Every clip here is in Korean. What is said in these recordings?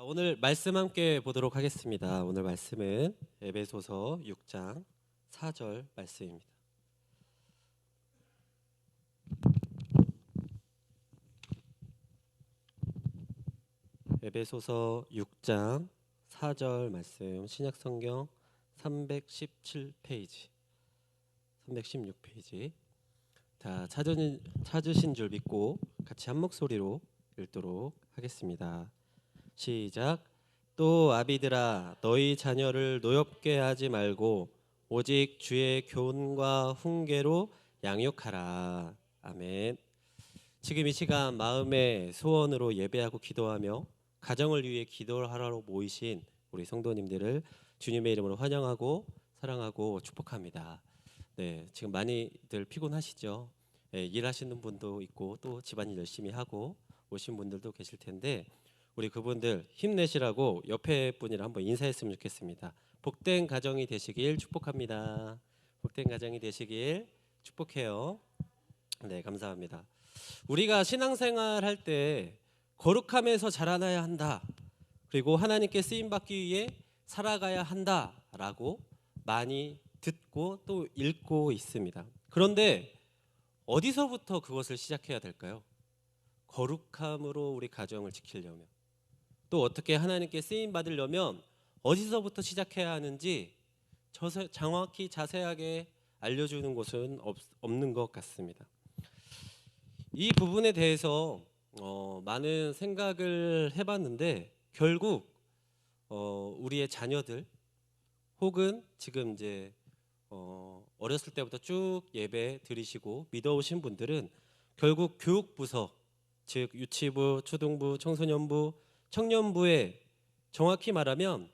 오늘 말씀 함께 보도록 하겠습니다. 오늘 말씀은 에베소서 6장 4절 말씀입니다. 에베소서 6장 4절 말씀, 신약성경 317페이지, 316페이지. 다 찾으신 줄 믿고 같이 한 목소리로 읽도록 하겠습니다. 시작. 또 아비들아, 너희 자녀를 노엽게 하지 말고 오직 주의 교훈과 훈계로 양육하라. 아멘. 지금 이 시간 마음의 소원으로 예배하고 기도하며 가정을 위해 기도하러 모이신 우리 성도님들을 주님의 이름으로 환영하고 사랑하고 축복합니다. 네, 지금 많이들 피곤하시죠? 네, 일하시는 분도 있고 또 집안일 열심히 하고 오신 분들도 계실 텐데 우리 그분들 힘내시라고 옆에 분이랑 한번 인사했으면 좋겠습니다. 복된 가정이 되시길 축복합니다. 복된 가정이 되시길 축복해요. 네, 감사합니다. 우리가 신앙생활 할 때 거룩함에서 자라나야 한다. 그리고 하나님께 쓰임 받기 위해 살아가야 한다라고 많이 듣고 또 읽고 있습니다. 그런데 어디서부터 그것을 시작해야 될까요? 거룩함으로 우리 가정을 지키려면, 또 어떻게 하나님께 쓰임 받으려면 어디서부터 시작해야 하는지 정확히 자세하게 알려주는 곳은 없는 것 같습니다. 이 부분에 대해서 많은 생각을 해봤는데 결국 우리의 자녀들 혹은 지금 이제 어렸을 때부터 쭉 예배 드리시고 믿어오신 분들은 결국 교육부서, 즉 유치부, 초등부, 청소년부, 청년부에 정확히 말하면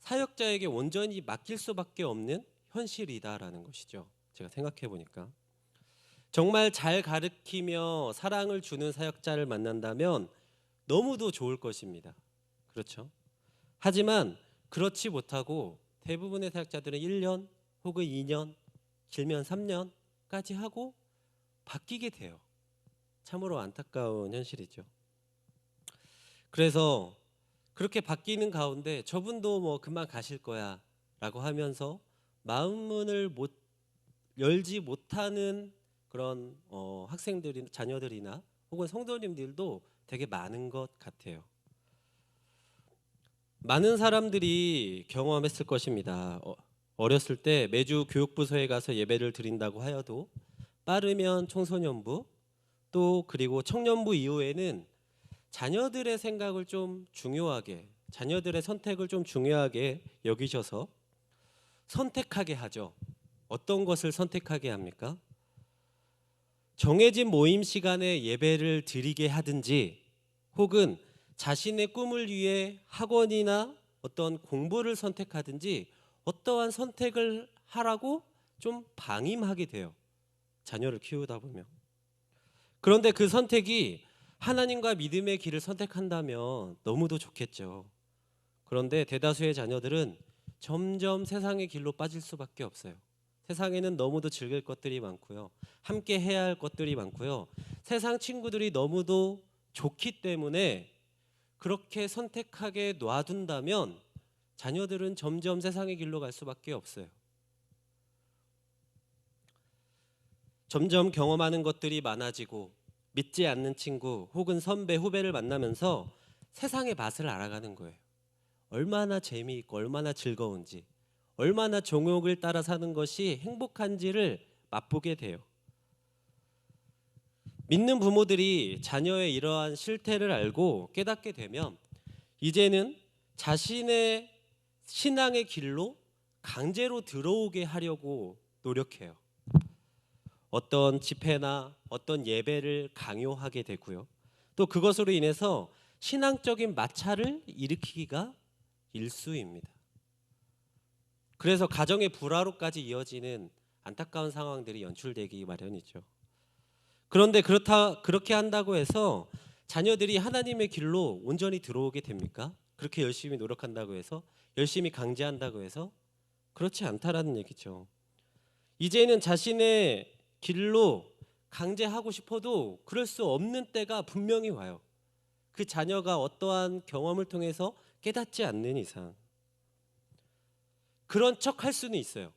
사역자에게 온전히 맡길 수밖에 없는 현실이다라는 것이죠. 제가 생각해 보니까 정말 잘 가르치며 사랑을 주는 사역자를 만난다면 너무도 좋을 것입니다. 그렇죠? 하지만 그렇지 못하고 대부분의 사역자들은 1년 혹은 2년, 길면 3년까지 하고 바뀌게 돼요. 참으로 안타까운 현실이죠. 그래서 그렇게 바뀌는 가운데 저분도 뭐 금방 가실 거야 라고 하면서 마음문을 열지 못하는 그런 학생들이나 자녀들이나 혹은 성도님들도 되게 많은 것 같아요. 많은 사람들이 경험했을 것입니다. 어렸을 때 매주 교육부서에 가서 예배를 드린다고 하여도 빠르면 청소년부, 또 그리고 청년부 이후에는 자녀들의 생각을 좀 중요하게, 자녀들의 선택을 좀 중요하게 여기셔서 선택하게 하죠. 어떤 것을 선택하게 합니까? 정해진 모임 시간에 예배를 드리게 하든지 혹은 자신의 꿈을 위해 학원이나 어떤 공부를 선택하든지 어떠한 선택을 하라고 좀 방임하게 돼요. 자녀를 키우다 보면. 그런데 그 선택이 하나님과 믿음의 길을 선택한다면 너무도 좋겠죠. 그런데 대다수의 자녀들은 점점 세상의 길로 빠질 수밖에 없어요. 세상에는 너무도 즐길 것들이 많고요. 함께 해야 할 것들이 많고요. 세상 친구들이 너무도 좋기 때문에 그렇게 선택하게 놔둔다면 자녀들은 점점 세상의 길로 갈 수밖에 없어요. 점점 경험하는 것들이 많아지고 믿지 않는 친구 혹은 선배, 후배를 만나면서 세상의 맛을 알아가는 거예요. 얼마나 재미있고 얼마나 즐거운지, 얼마나 종욕을 따라 사는 것이 행복한지를 맛보게 돼요. 믿는 부모들이 자녀의 이러한 실태를 알고 깨닫게 되면 이제는 자신의 신앙의 길로 강제로 들어오게 하려고 노력해요. 어떤 집회나 어떤 예배를 강요하게 되고요. 또 그것으로 인해서 신앙적인 마찰을 일으키기가 일쑤입니다. 그래서 가정의 불화로까지 이어지는 안타까운 상황들이 연출되기 마련이죠. 그런데 그렇게 한다고 해서 자녀들이 하나님의 길로 온전히 들어오게 됩니까? 그렇게 열심히 노력한다고 해서, 열심히 강제한다고 해서? 그렇지 않다라는 얘기죠. 이제는 자신의 길로 강제하고 싶어도 그럴 수 없는 때가 분명히 와요. 그 자녀가 어떠한 경험을 통해서 깨닫지 않는 이상 그런 척 할 수는 있어요.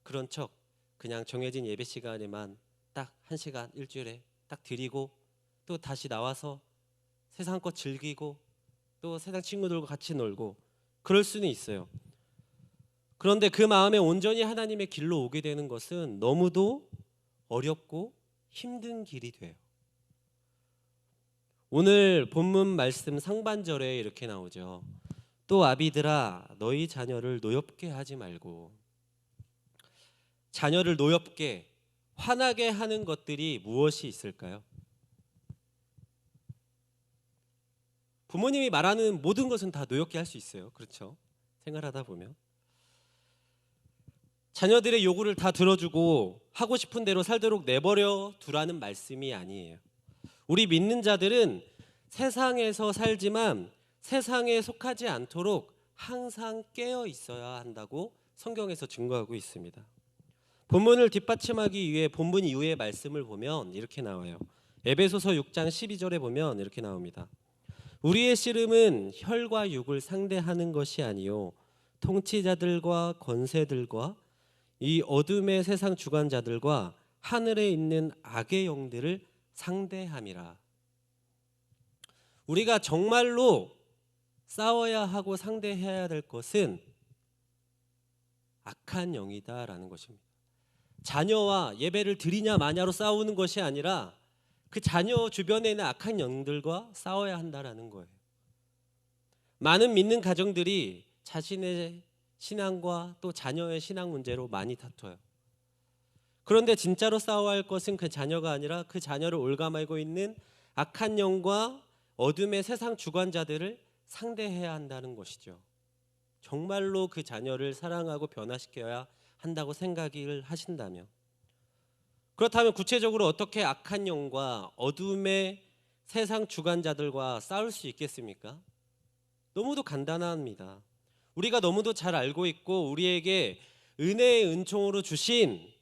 그런 척 그냥 정해진 예배 시간에만 딱 1시간 일주일에 딱 드리고 또 다시 나와서 세상 것 즐기고 또 세상 친구들과 같이 놀고 그럴 수는 있어요. 그런데 그 마음에 온전히 하나님의 길로 오게 되는 것은 너무도 어렵고 힘든 길이 돼요. 오늘 본문 말씀 상반절에 이렇게 나오죠. 또 아비들아 너희 자녀를 노엽게 하지 말고. 자녀를 노엽게 화나게 하는 것들이 무엇이 있을까요? 부모님이 말하는 모든 것은 다 노엽게 할 수 있어요. 그렇죠? 생활하다 보면 자녀들의 요구를 다 들어주고 하고 싶은 대로 살도록 내버려 두라는 말씀이 아니에요. 우리 믿는 자들은 세상에서 살지만 세상에 속하지 않도록 항상 깨어 있어야 한다고 성경에서 증거하고 있습니다. 본문을 뒷받침하기 위해 본문 이후의 말씀을 보면 이렇게 나와요. 에베소서 6장 12절에 보면 이렇게 나옵니다. 우리의 씨름은 혈과 육을 상대하는 것이 아니요 통치자들과 권세들과 이 어둠의 세상 주관자들과 하늘에 있는 악의 영들을 상대함이라. 우리가 정말로 싸워야 하고 상대해야 될 것은 악한 영이다라는 것입니다. 자녀와 예배를 드리냐 마냐로 싸우는 것이 아니라 그 자녀 주변에 있는 악한 영들과 싸워야 한다라는 거예요. 많은 믿는 가정들이 자신의 신앙과 또 자녀의 신앙 문제로 많이 다퉈요. 그런데 진짜로 싸워야 할 것은 그 자녀가 아니라 그 자녀를 올가매고 있는 악한 영과 어둠의 세상 주관자들을 상대해야 한다는 것이죠. 정말로 그 자녀를 사랑하고 변화시켜야 한다고 생각을 하신다면, 그렇다면 구체적으로 어떻게 악한 영과 어둠의 세상 주관자들과 싸울 수 있겠습니까? 너무도 간단합니다. 우리가 너무도 잘 알고 있고 우리에게 은혜의 은총으로 주신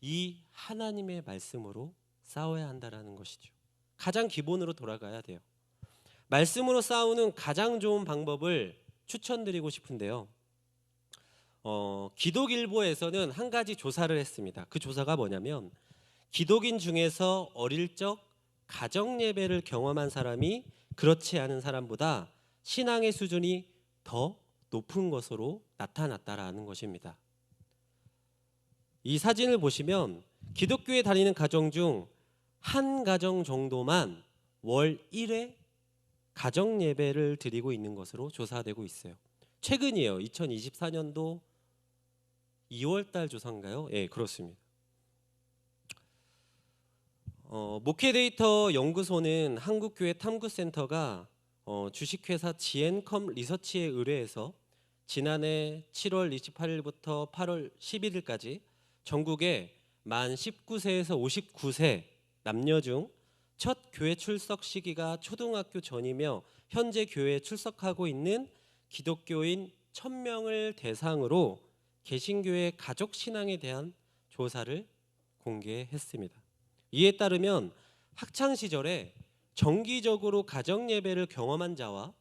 이 하나님의 말씀으로 싸워야 한다는 것이죠. 가장 기본으로 돌아가야 돼요. 말씀으로 싸우는 가장 좋은 방법을 추천드리고 싶은데요. 기독일보에서는 한 가지 조사를 했습니다. 그 조사가 뭐냐면 기독인 중에서 어릴 적 가정 예배를 경험한 사람이 그렇지 않은 사람보다 신앙의 수준이 더 높은 것으로 나타났다라는 것입니다. 이 사진을 보시면 기독교에 다니는 가정 중 한 가정 정도만 월 1회 가정 예배를 드리고 있는 것으로 조사되고 있어요. 최근이에요. 2024년도 2월달 조사인가요? 예, 그렇습니다. 목회 데이터 연구소는 한국교회 탐구센터가 주식회사 지앤컴 리서치에 의뢰해서 지난해 7월 28일부터 8월 11일까지 전국에 만 19세에서 59세 남녀 중 첫 교회 출석 시기가 초등학교 전이며 현재 교회에 출석하고 있는 기독교인 1000명을 대상으로 개신교의 가족 신앙에 대한 조사를 공개했습니다. 이에 따르면 학창 시절에 정기적으로 가정 예배를 경험한 자와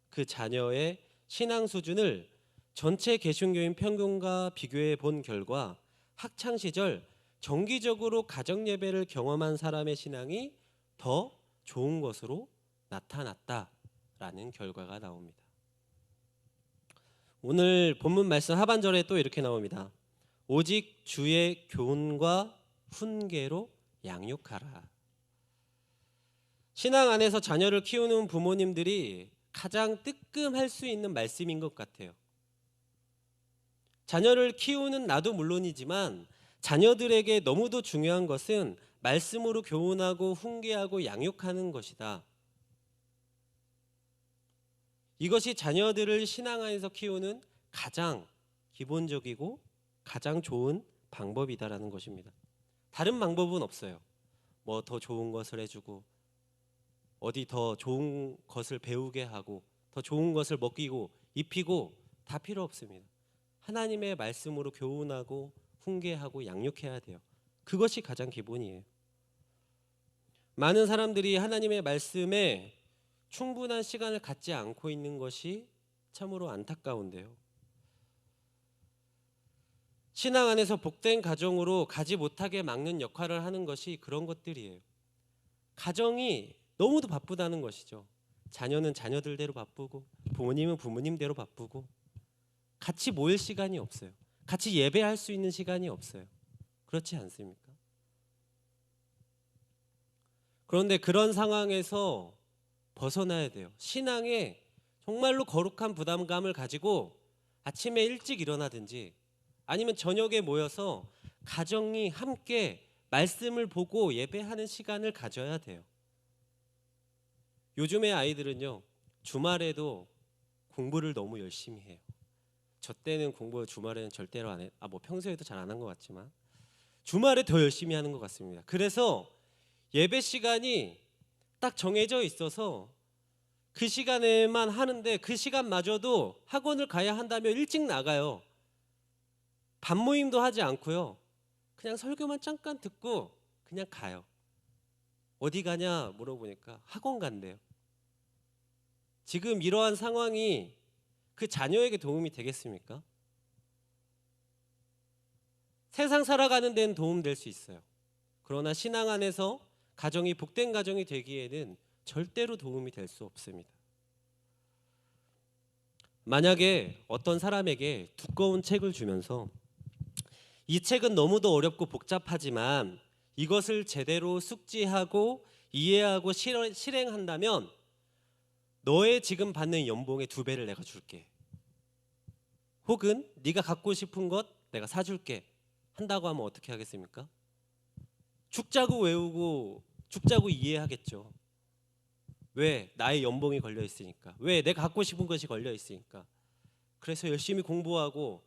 그 자녀의 신앙 수준을 전체 개신교인 평균과 비교해 본 결과 학창 시절 정기적으로 가정 예배를 경험한 사람의 신앙이 더 좋은 것으로 나타났다라는 결과가 나옵니다. 오늘 본문 말씀 하반절에 또 이렇게 나옵니다. 오직 주의 교훈과 훈계로 양육하라. 신앙 안에서 자녀를 키우는 부모님들이 가장 뜨끔할 수 있는 말씀인 것 같아요. 자녀를 키우는 나도 물론이지만 자녀들에게 너무도 중요한 것은 말씀으로 교훈하고 훈계하고 양육하는 것이다. 이것이 자녀들을 신앙 안에서 키우는 가장 기본적이고 가장 좋은 방법이다라는 것입니다. 다른 방법은 없어요. 뭐 더 좋은 것을 해주고 어디 더 좋은 것을 배우게 하고 더 좋은 것을 먹이고 입히고 다 필요 없습니다. 하나님의 말씀으로 교훈하고 훈계하고 양육해야 돼요. 그것이 가장 기본이에요. 많은 사람들이 하나님의 말씀에 충분한 시간을 갖지 않고 있는 것이 참으로 안타까운데요. 신앙 안에서 복된 가정으로 가지 못하게 막는 역할을 하는 것이 그런 것들이에요. 가정이 너무도 바쁘다는 것이죠. 자녀는 자녀들대로 바쁘고 부모님은 부모님대로 바쁘고 같이 모일 시간이 없어요. 같이 예배할 수 있는 시간이 없어요. 그렇지 않습니까? 그런데 그런 상황에서 벗어나야 돼요. 신앙에 정말로 거룩한 부담감을 가지고 아침에 일찍 일어나든지 아니면 저녁에 모여서 가정이 함께 말씀을 보고 예배하는 시간을 가져야 돼요. 요즘의 아이들은요, 주말에도 공부를 너무 열심히 해요. 저 때는 공부 주말에는 절대로 안 해. 뭐 평소에도 잘 안 한 것 같지만 주말에 더 열심히 하는 것 같습니다. 그래서 예배 시간이 딱 정해져 있어서 그 시간에만 하는데 그 시간마저도 학원을 가야 한다면 일찍 나가요. 반 모임도 하지 않고요. 그냥 설교만 잠깐 듣고 그냥 가요. 어디 가냐 물어보니까 학원 간대요. 지금 이러한 상황이 그 자녀에게 도움이 되겠습니까? 세상 살아가는 데는 도움될 수 있어요. 그러나 신앙 안에서 가정이 복된 가정이 되기에는 절대로 도움이 될 수 없습니다. 만약에 어떤 사람에게 두꺼운 책을 주면서 이 책은 너무도 어렵고 복잡하지만 이것을 제대로 숙지하고 이해하고 실행한다면 너의 지금 받는 연봉의 2배를 내가 줄게. 혹은 네가 갖고 싶은 것 내가 사줄게. 한다고 하면 어떻게 하겠습니까? 죽자고 외우고 죽자고 이해하겠죠. 왜? 나의 연봉이 걸려 있으니까. 왜? 내가 갖고 싶은 것이 걸려 있으니까. 그래서 열심히 공부하고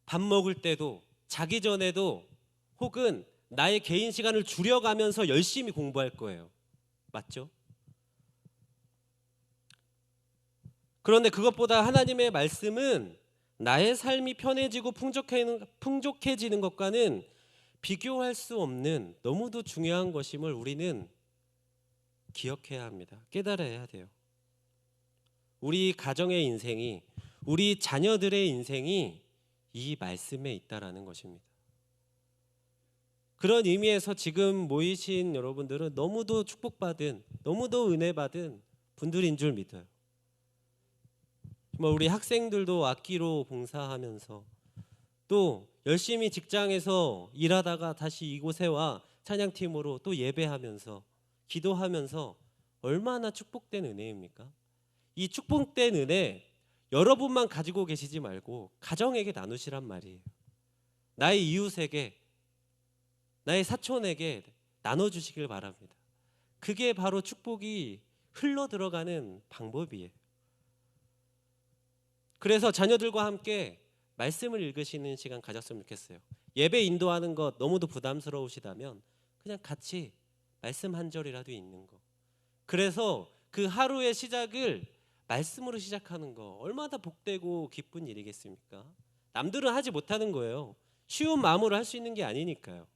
밥 먹을 때도 자기 전에도 혹은 나의 개인 시간을 줄여가면서 열심히 공부할 거예요. 맞죠? 그런데 그것보다 하나님의 말씀은 나의 삶이 편해지고 풍족해지는 것과는 비교할 수 없는 너무도 중요한 것임을 우리는 기억해야 합니다. 깨달아야 돼요. 우리 가정의 인생이, 우리 자녀들의 인생이 이 말씀에 있다라는 것입니다. 그런 의미에서 지금 모이신 여러분들은 너무도 축복받은, 너무도 은혜받은 분들인 줄 믿어요. 정말 우리 학생들도 악기로 봉사하면서 또 열심히 직장에서 일하다가 다시 이곳에 와 찬양팀으로 또 예배하면서 기도하면서 얼마나 축복된 은혜입니까? 이 축복된 은혜 여러분만 가지고 계시지 말고 가정에게 나누시란 말이에요. 나의 이웃에게, 나의 사촌에게 나눠주시길 바랍니다. 그게 바로 축복이 흘러 들어가는 방법이에요. 그래서 자녀들과 함께 말씀을 읽으시는 시간 가졌으면 좋겠어요. 예배 인도하는 것 너무도 부담스러우시다면 그냥 같이 말씀 한 절이라도 읽는 거. 그래서 그 하루의 시작을 말씀으로 시작하는 거 얼마나 복되고 기쁜 일이겠습니까? 남들은 하지 못하는 거예요. 쉬운 마음으로 할 수 있는 게 아니니까요.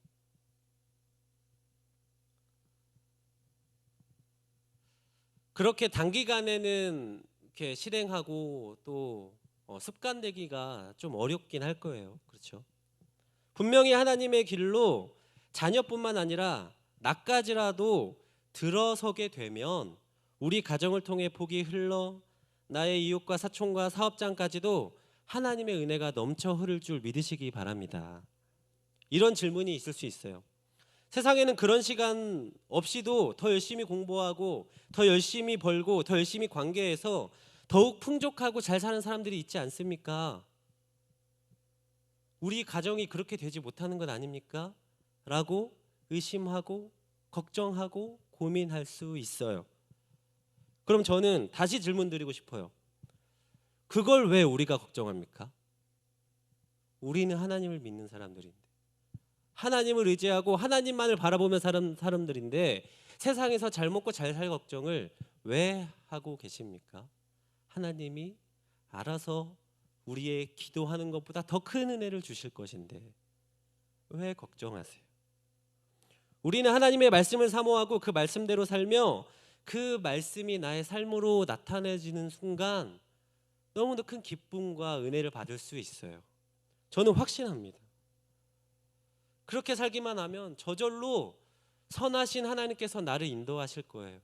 그렇게 단기간에는 이렇게 실행하고 또 습관되기가 좀 어렵긴 할 거예요. 그렇죠? 분명히 하나님의 길로 자녀뿐만 아니라 나까지라도 들어서게 되면 우리 가정을 통해 복이 흘러 나의 이웃과 사촌과 사업장까지도 하나님의 은혜가 넘쳐 흐를 줄 믿으시기 바랍니다. 이런 질문이 있을 수 있어요. 세상에는 그런 시간 없이도 더 열심히 공부하고 더 열심히 벌고 더 열심히 관계해서 더욱 풍족하고 잘 사는 사람들이 있지 않습니까? 우리 가정이 그렇게 되지 못하는 것 아닙니까? 라고 의심하고 걱정하고 고민할 수 있어요. 그럼 저는 다시 질문 드리고 싶어요. 그걸 왜 우리가 걱정합니까? 우리는 하나님을 믿는 사람들인데, 하나님을 의지하고 하나님만을 바라보며 사는 사람들인데 세상에서 잘 먹고 잘 살 걱정을 왜 하고 계십니까? 하나님이 알아서 우리의 기도하는 것보다 더 큰 은혜를 주실 것인데 왜 걱정하세요? 우리는 하나님의 말씀을 사모하고 그 말씀대로 살며 그 말씀이 나의 삶으로 나타내지는 순간 너무도 큰 기쁨과 은혜를 받을 수 있어요. 저는 확신합니다. 그렇게 살기만 하면 저절로 선하신 하나님께서 나를 인도하실 거예요.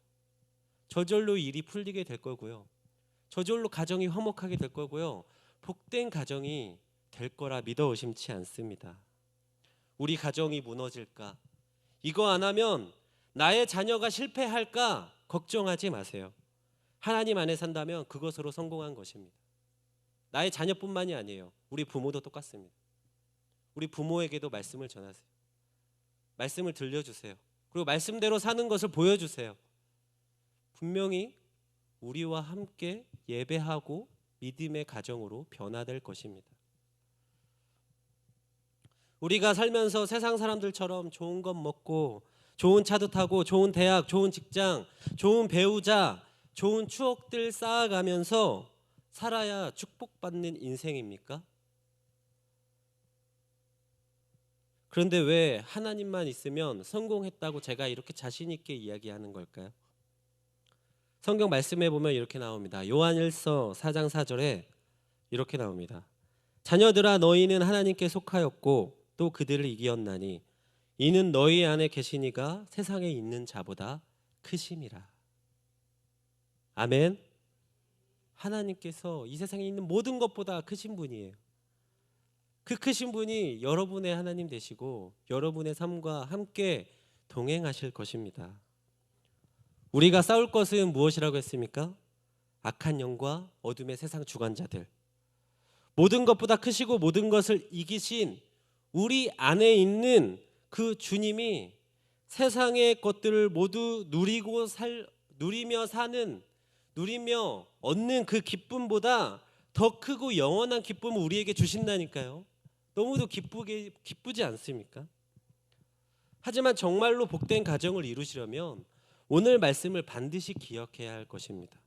저절로 일이 풀리게 될 거고요. 저절로 가정이 화목하게 될 거고요. 복된 가정이 될 거라 믿어 의심치 않습니다. 우리 가정이 무너질까? 이거 안 하면 나의 자녀가 실패할까? 걱정하지 마세요. 하나님 안에 산다면 그것으로 성공한 것입니다. 나의 자녀뿐만이 아니에요. 우리 부모도 똑같습니다. 우리 부모에게도 말씀을 전하세요. 말씀을 들려주세요. 그리고 말씀대로 사는 것을 보여주세요. 분명히 우리와 함께 예배하고 믿음의 가정으로 변화될 것입니다. 우리가 살면서 세상 사람들처럼 좋은 것 먹고 좋은 차도 타고 좋은 대학, 좋은 직장, 좋은 배우자, 좋은 추억들 쌓아가면서 살아야 축복받는 인생입니까? 그런데 왜 하나님만 있으면 성공했다고 제가 이렇게 자신 있게 이야기하는 걸까요? 성경 말씀에 보면 이렇게 나옵니다. 요한일서 4장 4절에 이렇게 나옵니다. 자녀들아 너희는 하나님께 속하였고 또 그들을 이기었나니 이는 너희 안에 계시니가 세상에 있는 자보다 크심이라. 아멘. 하나님께서 이 세상에 있는 모든 것보다 크신 분이에요. 그 크신 분이 여러분의 하나님 되시고 여러분의 삶과 함께 동행하실 것입니다. 우리가 싸울 것은 무엇이라고 했습니까? 악한 영과 어둠의 세상 주관자들. 모든 것보다 크시고 모든 것을 이기신 우리 안에 있는 그 주님이 세상의 것들을 모두 누리며 얻는 그 기쁨보다 더 크고 영원한 기쁨을 우리에게 주신다니까요. 너무도 기쁘지 않습니까? 하지만 정말로 복된 가정을 이루시려면 오늘 말씀을 반드시 기억해야 할 것입니다.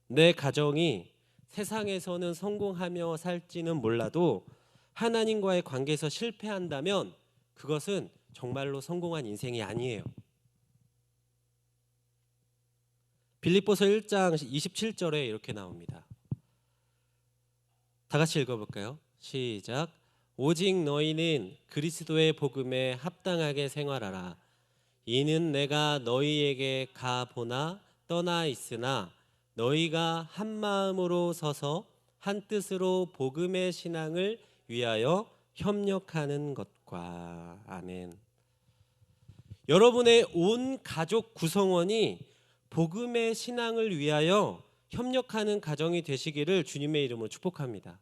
내 가정이 세상에서는 성공하며 살지는 몰라도 하나님과의 관계에서 실패한다면 그것은 정말로 성공한 인생이 아니에요. 빌립보서 1장 27절에 이렇게 나옵니다. 다 같이 읽어볼까요? 시작. 오직 너희는 그리스도의 복음에 합당하게 생활하라. 이는 내가 너희에게 가보나 떠나 있으나 너희가 한 마음으로 서서 한 뜻으로 복음의 신앙을 위하여 협력하는 것과. 아멘. 여러분의 온 가족 구성원이 복음의 신앙을 위하여 협력하는 가정이 되시기를 주님의 이름으로 축복합니다.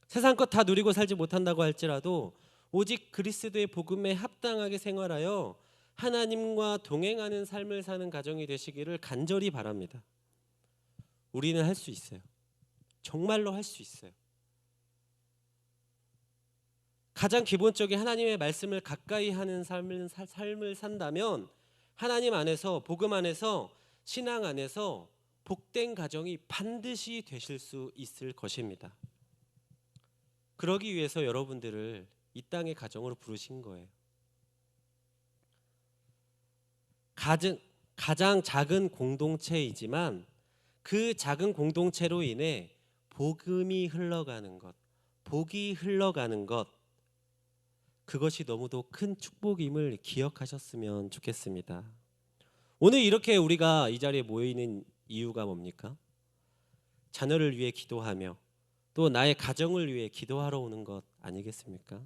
세상 것 다 누리고 살지 못한다고 할지라도 오직 그리스도의 복음에 합당하게 생활하여 하나님과 동행하는 삶을 사는 가정이 되시기를 간절히 바랍니다. 우리는 할 수 있어요. 정말로 할 수 있어요. 가장 기본적인 하나님의 말씀을 가까이 하는 삶을 산다면 하나님 안에서, 복음 안에서, 신앙 안에서 복된 가정이 반드시 되실 수 있을 것입니다. 그러기 위해서 여러분들을 이 땅의 가정으로 부르신 거예요. 가장 작은 공동체이지만 그 작은 공동체로 인해 복음이 흘러가는 것, 복이 흘러가는 것, 그것이 너무도 큰 축복임을 기억하셨으면 좋겠습니다. 오늘 이렇게 우리가 이 자리에 모여있는 이유가 뭡니까? 자녀를 위해 기도하며 또 나의 가정을 위해 기도하러 오는 것 아니겠습니까?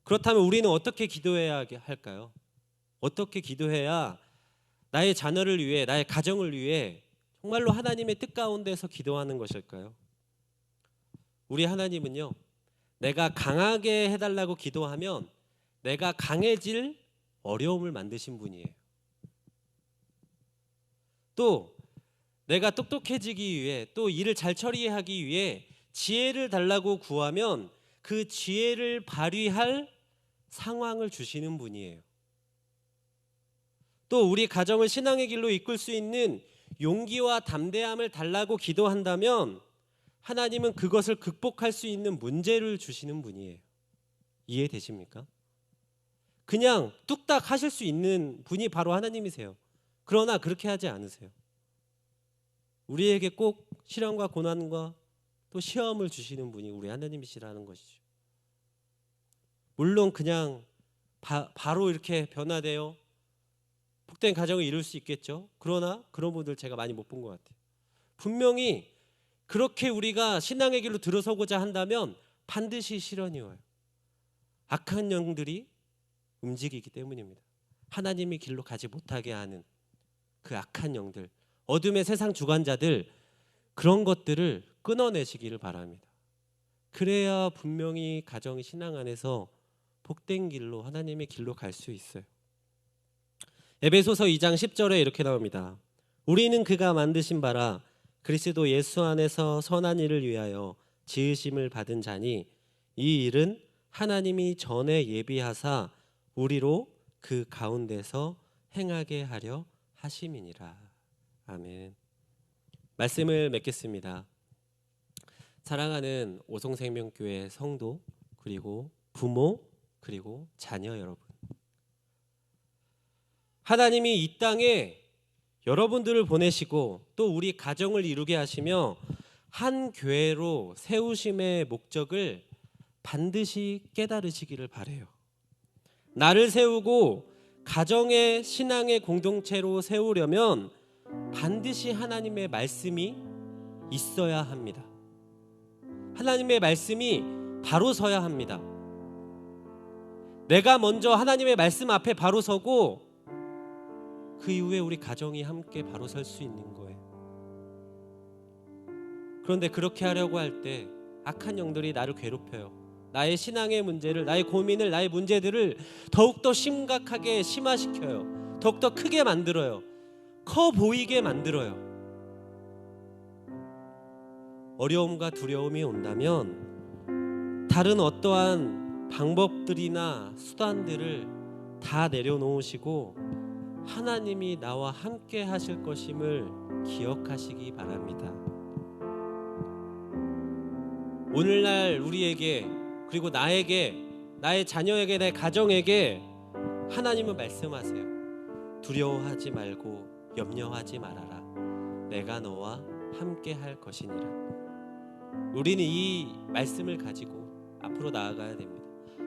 그렇다면 우리는 어떻게 기도해야 할까요? 어떻게 기도해야 나의 자녀를 위해, 나의 가정을 위해 정말로 하나님의 뜻 가운데서 기도하는 것일까요? 우리 하나님은요, 내가 강하게 해달라고 기도하면 내가 강해질 어려움을 만드신 분이에요. 또 내가 똑똑해지기 위해, 또 일을 잘 처리하기 위해 지혜를 달라고 구하면 그 지혜를 발휘할 상황을 주시는 분이에요. 또 우리 가정을 신앙의 길로 이끌 수 있는 용기와 담대함을 달라고 기도한다면 하나님은 그것을 극복할 수 있는 문제를 주시는 분이에요. 이해되십니까? 그냥 뚝딱 하실 수 있는 분이 바로 하나님이세요. 그러나 그렇게 하지 않으세요. 우리에게 꼭 시련과 고난과 또 시험을 주시는 분이 우리 하나님이시라는 것이죠. 물론 그냥 바로 이렇게 변화되어 복된 가정을 이룰 수 있겠죠. 그러나 그런 분들 제가 많이 못 본 것 같아요. 분명히 그렇게 우리가 신앙의 길로 들어서고자 한다면 반드시 시련이 와요. 악한 영들이 움직이기 때문입니다. 하나님의 길로 가지 못하게 하는 그 악한 영들, 어둠의 세상 주관자들, 그런 것들을 끊어내시기를 바랍니다. 그래야 분명히 가정의 신앙 안에서 복된 길로, 하나님의 길로 갈 수 있어요. 에베소서 2장 10절에 이렇게 나옵니다. 우리는 그가 만드신 바라 그리스도 예수 안에서 선한 일을 위하여 지으심을 받은 자니 이 일은 하나님이 전에 예비하사 우리로 그 가운데서 행하게 하려 하심이니라. 아멘. 말씀을 맺겠습니다. 사랑하는 오송생명교회 성도, 그리고 부모, 그리고 자녀 여러분, 하나님이 이 땅에 여러분들을 보내시고 또 우리 가정을 이루게 하시며 한 교회로 세우심의 목적을 반드시 깨달으시기를 바라요. 나를 세우고 가정의 신앙의 공동체로 세우려면 반드시 하나님의 말씀이 있어야 합니다. 하나님의 말씀이 바로 서야 합니다. 내가 먼저 하나님의 말씀 앞에 바로 서고 그 이후에 우리 가정이 함께 바로 설 수 있는 거예요. 그런데 그렇게 하려고 할 때 악한 영들이 나를 괴롭혀요. 나의 신앙의 문제를, 나의 고민을, 나의 문제들을 더욱더 심각하게 심화시켜요. 더욱더 크게 만들어요. 커 보이게 만들어요. 어려움과 두려움이 온다면 다른 어떠한 방법들이나 수단들을 다 내려놓으시고 하나님이 나와 함께 하실 것임을 기억하시기 바랍니다. 오늘날 우리에게, 그리고 나에게, 나의 자녀에게, 내 가정에게 하나님은 말씀하세요. 두려워하지 말고 염려하지 말아라. 내가 너와 함께 할 것이니라. 우리는 이 말씀을 가지고 앞으로 나아가야 됩니다.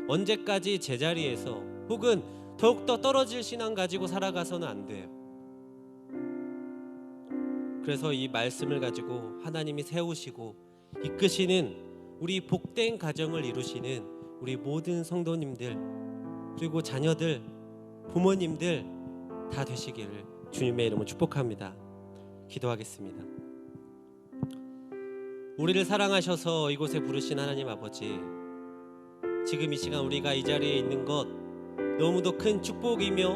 언제까지 제자리에서 혹은 더욱더 떨어질 신앙 가지고 살아가서는 안 돼요. 그래서 이 말씀을 가지고 하나님이 세우시고 이끄시는 우리 복된 가정을 이루시는 우리 모든 성도님들, 그리고 자녀들, 부모님들 다 되시기를 주님의 이름으로 축복합니다. 기도하겠습니다. 우리를 사랑하셔서 이곳에 부르신 하나님 아버지, 지금 이 시간 우리가 이 자리에 있는 것 너무도 큰 축복이며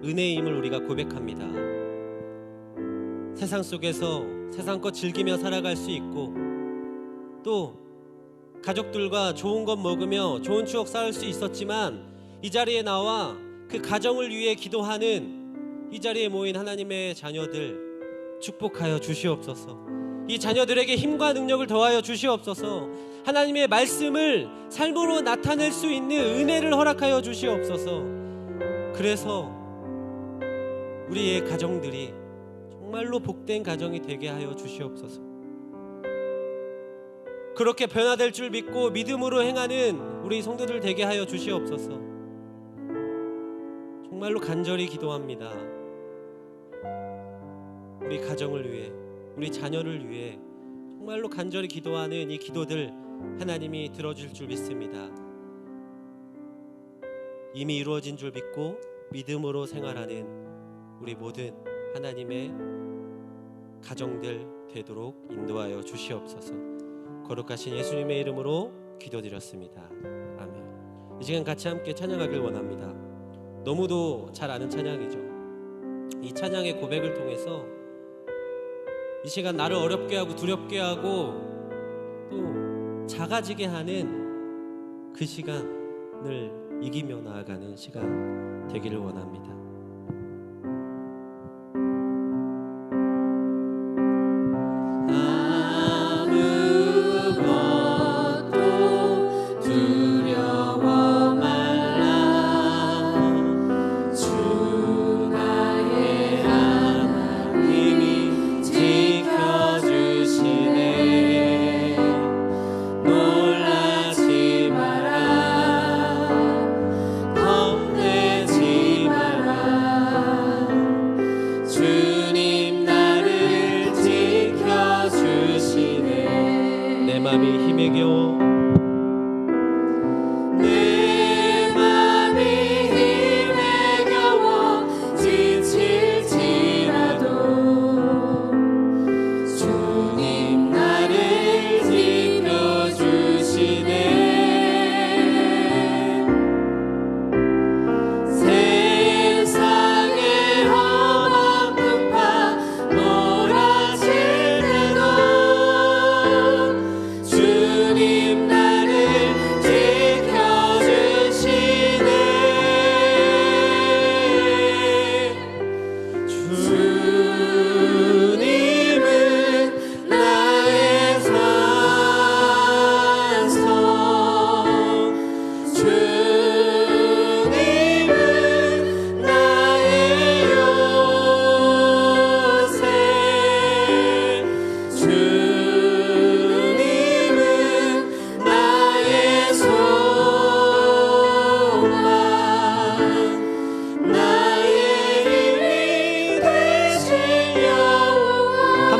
은혜임을 우리가 고백합니다. 세상 속에서 세상껏 즐기며 살아갈 수 있고 또 가족들과 좋은 것 먹으며 좋은 추억 쌓을 수 있었지만 이 자리에 나와 그 가정을 위해 기도하는 이 자리에 모인 하나님의 자녀들 축복하여 주시옵소서. 이 자녀들에게 힘과 능력을 더하여 주시옵소서. 하나님의 말씀을 삶으로 나타낼 수 있는 은혜를 허락하여 주시옵소서. 그래서 우리의 가정들이 정말로 복된 가정이 되게 하여 주시옵소서. 그렇게 변화될 줄 믿고 믿음으로 행하는 우리 성도들 되게 하여 주시옵소서. 정말로 간절히 기도합니다. 우리 가정을 위해, 우리 자녀를 위해 정말로 간절히 기도하는 이 기도들 하나님이 들어줄 줄 믿습니다. 이미 이루어진 줄 믿고 믿음으로 생활하는 우리 모든 하나님의 가정들 되도록 인도하여 주시옵소서. 거룩하신 예수님의 이름으로 기도드렸습니다. 아멘. 이 시간 같이 함께 찬양하길 원합니다. 너무도 잘 아는 찬양이죠. 이 찬양의 고백을 통해서 이 시간 나를 어렵게 하고 두렵게 하고 또 작아지게 하는 그 시간을 이기며 나아가는 시간 되기를 원합니다. 주 나의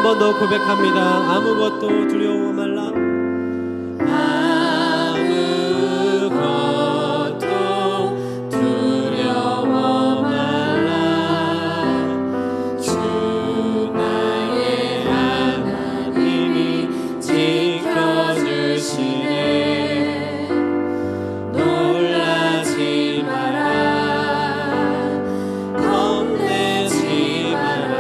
번 더 고백합니다. 아무것도 두려워 말라. 아무것도 두려워 말라. 주 나의 하나님이 지켜주시네. 놀라지 마라. 겁내지 마라.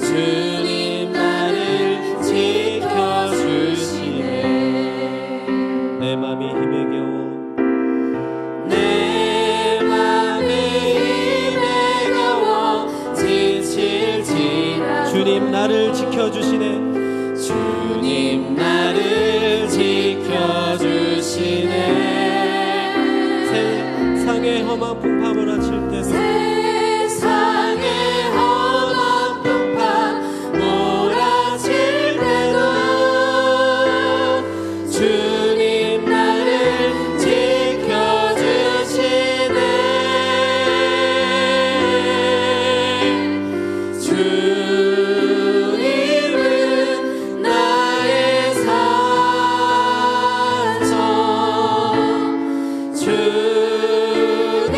주님 나를 지켜주시네. 내 맘이 힘에 겨워 내 맘이 힘에 겨워 지칠지라도 주님 나를 지켜주시네. 주님 나를 지켜주시네. 세상의 험한 풍파를 아칠 때도 세상의 험한 풍파 몰아칠 때도 주님 나를 지켜주시네. 주님은 나의 산성. 주님은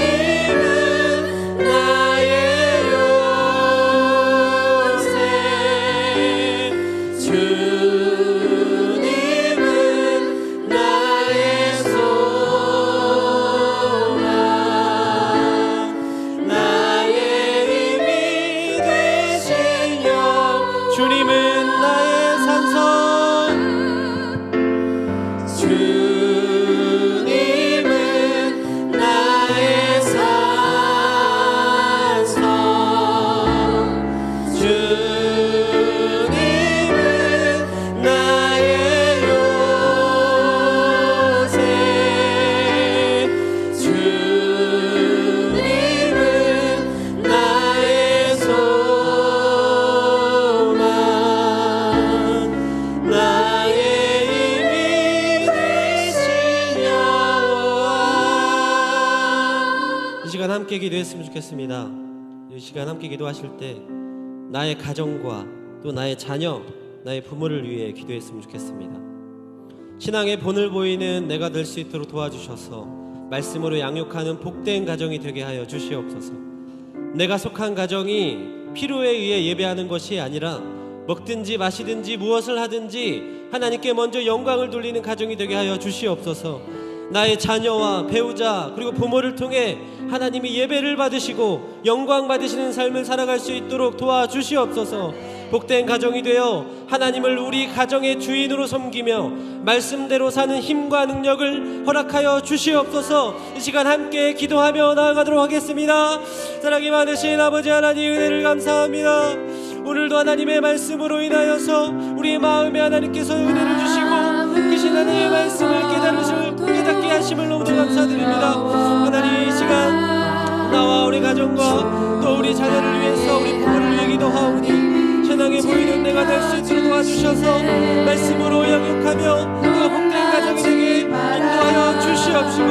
나의 요새. 주님은 나의 소망. 나의 힘이 되신 영. 주님은 나의 산성. 주님은 나의 산성. 주님은 나의 요새. 주님은 나의 소망. 나의 힘이 되신 여호와. 이 시간 함께 기도했으면 좋겠습니다. 이 시간 함께 기도하실 때 나의 가정과 또 나의 자녀, 나의 부모를 위해 기도했으면 좋겠습니다. 신앙의 본을 보이는 내가 될 수 있도록 도와주셔서 말씀으로 양육하는 복된 가정이 되게 하여 주시옵소서. 내가 속한 가정이 필요에 의해 예배하는 것이 아니라 먹든지 마시든지 무엇을 하든지 하나님께 먼저 영광을 돌리는 가정이 되게 하여 주시옵소서. 나의 자녀와 배우자 그리고 부모를 통해 하나님이 예배를 받으시고 영광 받으시는 삶을 살아갈 수 있도록 도와주시옵소서. 복된 가정이 되어 하나님을 우리 가정의 주인으로 섬기며 말씀대로 사는 힘과 능력을 허락하여 주시옵소서. 이 시간 함께 기도하며 나아가도록 하겠습니다. 사랑이 많으신 아버지 하나님, 은혜를 감사합니다. 오늘도 하나님의 말씀으로 인하여서 우리의 마음에 하나님께서 은혜를 주시고 크신 하나님의 말씀을 깨닫게 하심을 너무나 감사드립니다. 하나님, 이 시간 나와 우리 가정과 또 우리 자녀를 위해서 우리 부모를 위해 기도하오니 신앙에 보이는 내가 될 수 있도록 도와주셔서 말씀으로 양육하며 또 복된 가정이 되게 인도하여 주시옵시고,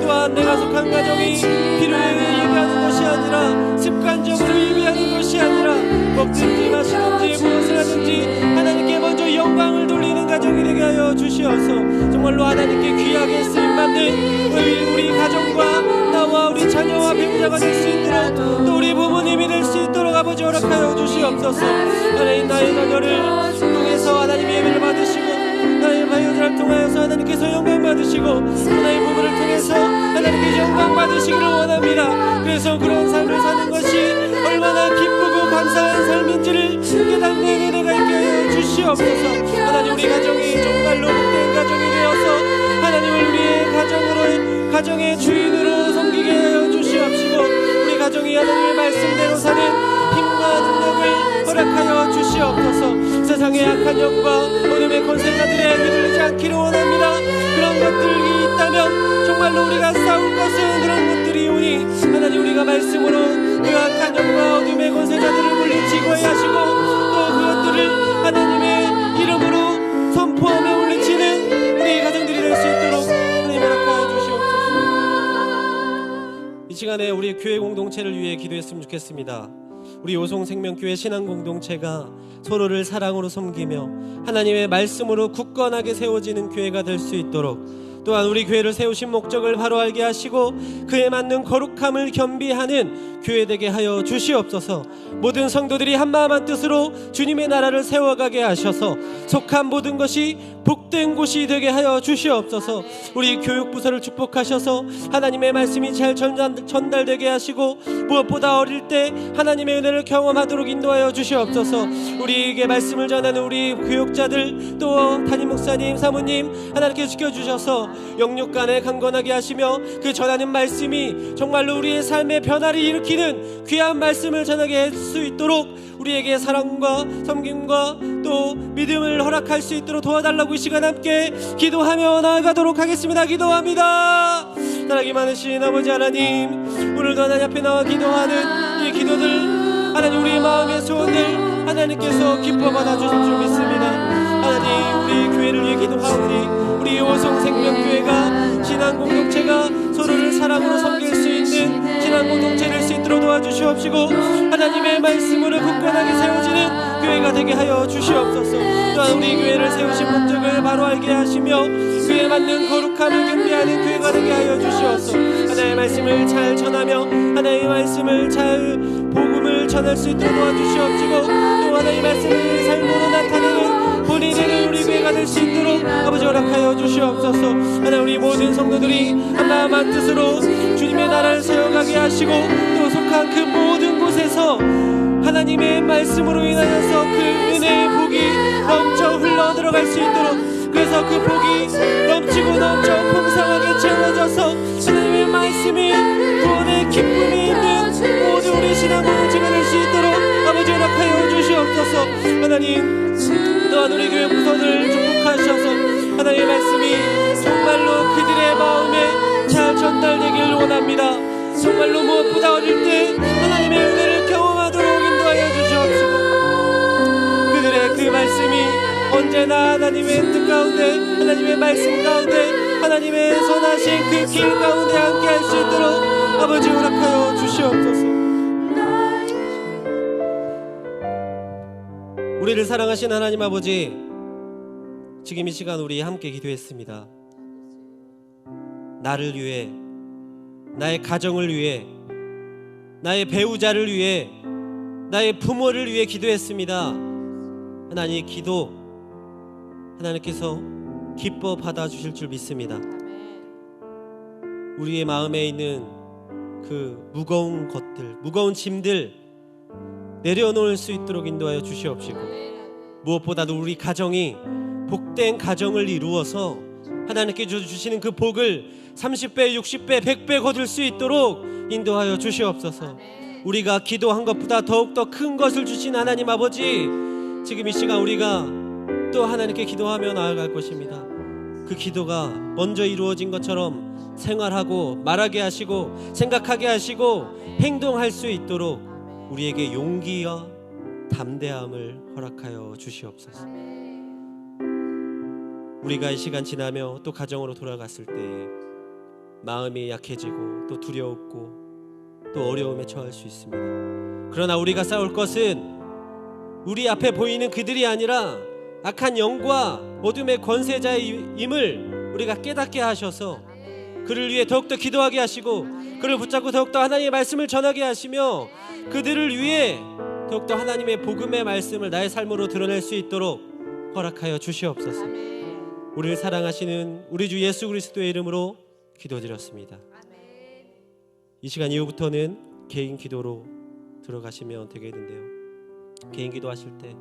또한 내가 속한 가정이 필요에 의해 예배하는 것이 아니라 습관적으로 예배하는 것이 아니라 먹든지 마시든지 무엇을 하든지 하나님께 먼저 영광을 돌리는 가정이 되게 하여 주시어서 정말로 하나님께 귀하게 쓰임받는 우리 가정과 나와 우리 자녀와 배우자가 될 수 있도록 또 우리 부모님이 될 수 있도록 아버지 허락하여 주시옵소서. 하나님, 나의 자녀를 통해서 하나님의 예배를 받으시고 나의 배우자를 통하여서 하나님께서 영광 받으시고 나의 부모를 통해서 하나님께서 영광 받으시기를 원합니다. 그래서 그런 삶을 사는 것이 얼마나 기쁘고 감사한 삶인지를 깨닫는 은혜가 있게 하여 주시옵소서. 하나님, 우리 가정이 정말로 복된 가정이 되어서 하나님을 우리의 가정의 주인으로 섬기게 하여 주시옵시고, 우리 가정이 하나님의 말씀대로 사는 힘과 능력을 허락하여 주시옵소서. 세상의 악한 영과 어둠의 권세자들의 흔들리지 않기를 원합니다. 그런 것들이 있다면 정말로 우리가 싸울 것은 그런 것들이 오니 하나님, 우리가 말씀으로 그 악한 영과 어둠의 권세자들을 물리치고 하시고 또 그것들을 하나님의 이름으로 선포하며 물리치는 우리 가정들이 될 수 있도록 하나님 허락하여 주시옵소서. 이 시간에 우리 교회 공동체를 위해 기도했으면 좋겠습니다. 우리 오송생명교회 신앙공동체가 서로를 사랑으로 섬기며 하나님의 말씀으로 굳건하게 세워지는 교회가 될 수 있도록, 또한 우리 교회를 세우신 목적을 바로 알게 하시고 그에 맞는 거룩함을 겸비하는 교회 되게 하여 주시옵소서. 모든 성도들이 한마음 한뜻으로 주님의 나라를 세워가게 하셔서 속한 모든 것이 복된 곳이 되게 하여 주시옵소서. 우리 교육부서를 축복하셔서 하나님의 말씀이 잘 전달되게 하시고 무엇보다 어릴 때 하나님의 은혜를 경험하도록 인도하여 주시옵소서. 우리에게 말씀을 전하는 우리 교육자들, 또 담임 목사님, 사모님 하나님께 지켜주셔서 영육간에 강건하게 하시며 그 전하는 말씀이 정말로 우리의 삶의 변화를 일으키는 귀한 말씀을 전하게 할 수 있도록 우리에게 사랑과 섬김과 또 믿음을 허락할 수 있도록 도와달라고 이 시간 함께 기도하며 나아가도록 하겠습니다. 기도합니다. 사랑이 많으신 아버지 하나님, 오늘도 하나님 앞에 나와 기도하는 이 기도들, 하나님 우리의 마음의 소원들 하나님께서 기뻐 받아주실 줄 믿습니다. 하나님, 우리 교회를 위해 기도하오니 우리 오송생명교회가 신앙공동체가 서로를 사랑으로 섬길 수 있는 신앙공동체 될 수 있도록 도와주시옵시고 하나님의 말씀으로 굳건하게 세워지는 교회가 되게 하여 주시옵소서. 또한 우리 교회를 세우신 목적을 바로 알게 하시며 그에 맞는 거룩함을 겸비하는 교회가 되게 하여 주시옵소서. 하나님의 말씀을 잘 전하며 하나님의 말씀을 잘 복음을 전할 수 있도록 도와주시옵시고 또 하나님의 말씀을 삶으로 나타내는 본인이 되는 우리 교회가 될 수 있도록 아버지 허락하여 주시옵소서. 하나님, 우리 모든 성도들이 한마음 한뜻으로 주님의 나라를 세워가게 하시고 또 속한 그 모든 곳에서 하나님의 말씀으로 인하여서 그 은혜의 복이 넘쳐 흘러 들어갈 수 있도록, 그래서 그 복이 넘치고 넘쳐 풍성하게 채워져서 하나님의 말씀이 구원의 기쁨이 있는 모든 우리 신앙공동체가 될 수 있도록 아버지 허락하여 주시옵소서. 하나님, 또한 우리 교회 부서를 축복하셔서 하나님의 말씀이 정말로 그들의 마음에 잘 전달되길 원합니다. 정말로 무엇보다 어릴 때 하나님의 은혜를 경험하도록 인도하여 주시옵시고 그들의 그 말씀이 언제나 하나님의 뜻 가운데, 하나님의 말씀 가운데, 하나님의 선하신 그 길 가운데 함께 할 수 있도록 아버지 허락하여 주시옵소서. 우리를 사랑하신 하나님 아버지, 지금 이 시간 우리 함께 기도했습니다. 나를 위해, 나의 가정을 위해, 나의 배우자를 위해, 나의 부모를 위해 기도했습니다. 하나님, 기도 하나님께서 기뻐 받아주실 줄 믿습니다. 우리의 마음에 있는 그 무거운 것들, 무거운 짐들 내려놓을 수 있도록 인도하여 주시옵시고 무엇보다도 우리 가정이 복된 가정을 이루어서 하나님께 주시는 그 복을 30배, 60배, 100배 거둘 수 있도록 인도하여 주시옵소서. 우리가 기도한 것보다 더욱더 큰 것을 주신 하나님 아버지, 지금 이 시간 우리가 또 하나님께 기도하며 나아갈 것입니다. 그 기도가 먼저 이루어진 것처럼 생활하고 말하게 하시고 생각하게 하시고 행동할 수 있도록 우리에게 용기와 담대함을 허락하여 주시옵소서. 우리가 이 시간 지나며 또 가정으로 돌아갔을 때 마음이 약해지고 또 두려웠고 또 어려움에 처할 수 있습니다. 그러나 우리가 싸울 것은 우리 앞에 보이는 그들이 아니라 악한 영과 어둠의 권세자임을 우리가 깨닫게 하셔서 그를 위해 더욱더 기도하게 하시고 그를 붙잡고 더욱더 하나님의 말씀을 전하게 하시며 그들을 위해 더욱더 하나님의 복음의 말씀을 나의 삶으로 드러낼 수 있도록 허락하여 주시옵소서. 우리를 사랑하시는 우리 주 예수 그리스도의 이름으로 기도드렸습니다. 이 시간 이후부터는 개인 기도로 들어가시면 되겠는데요, 개인 기도하실 때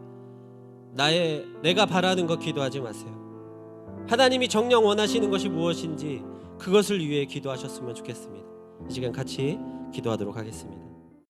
내가 바라는 것 기도하지 마세요. 하나님이 정녕 원하시는 것이 무엇인지 그것을 위해 기도하셨으면 좋겠습니다. 이 시간 같이 기도하도록 하겠습니다.